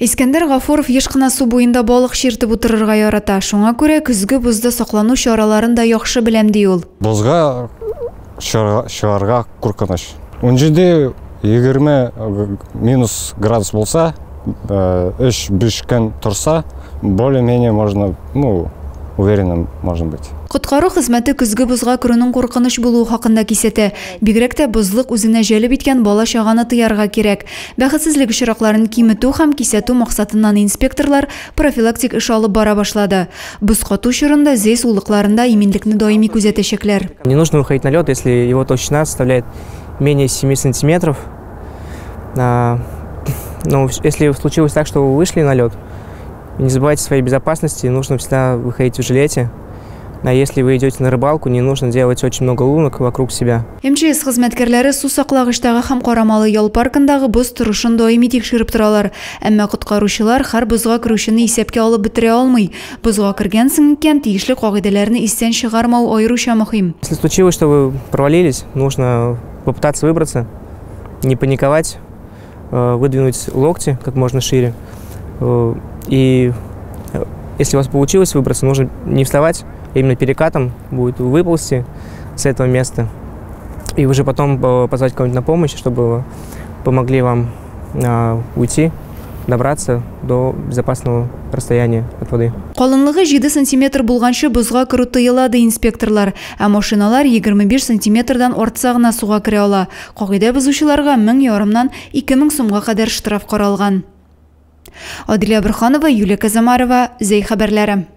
Искәндәр Гафуров ешкына су буенда балык чиртеп утырырга ярата. Шуңа күрә көзге бозда саклану чараларын да яхшы беләм ди ул. Бозга чыгарга куркыныч. Унҗиде 20 градус булса, 3-5 көн торса, более-менее можно, уверенным можно быть. Коткару хезмәте көзге бозга керүнең куркыныч булуы хакында кисәтә. Бигрәк тә бозлык үзенә җәлеп иткән бала чаганы тыярга кирәк. Бәхетсезлек очракларын киметү һәм кисәтү максатыннан инспекторлар профилактик эш алып бара башлады. Боз кату чорында зәйс улыкларында иминлекне даими күзәтәчәкләр. Не нужно выходить на лед, если его толщина составляет менее 7 сантиметров. Но если случилось так, что вы вышли на лед, не забывайте о своей безопасности, нужно всегда выходить в жилете. А если вы идете на рыбалку, не нужно делать очень много лунок вокруг себя. МЧС хезмәткәрләре су саклагычтагы һәм Карамалы ял паркындагы боз торышын даими тикшереп торалар. Әмма коткаручылар һәр бозга керүчене исәпкә алып бетерә алмый. Бозга кергәнсең икән, тиешле кагыйдәләрне истән чыгармау аеруча мөһим. Если случилось, что вы провалились, нужно попытаться выбраться, не паниковать, выдвинуть локти как можно шире. И если у вас получилось выбраться, нужно не вставать, именно перекатом будет выползти с этого места. И уже потом позвать кого-нибудь на помощь, чтобы помогли вам уйти, добраться до безопасного расстояния от воды. Калынлыгы 7 см булганчы бозга керү тыела ди инспекторлар, ә машиналар 25 см-дан артса гына суга керә ала. Кагыйдә бозучыларга 1500-нан 2000 сумга кадәр штраф каралган. Адилия Бурханова, Юлия Казамарова, Зәй хәбәрләре.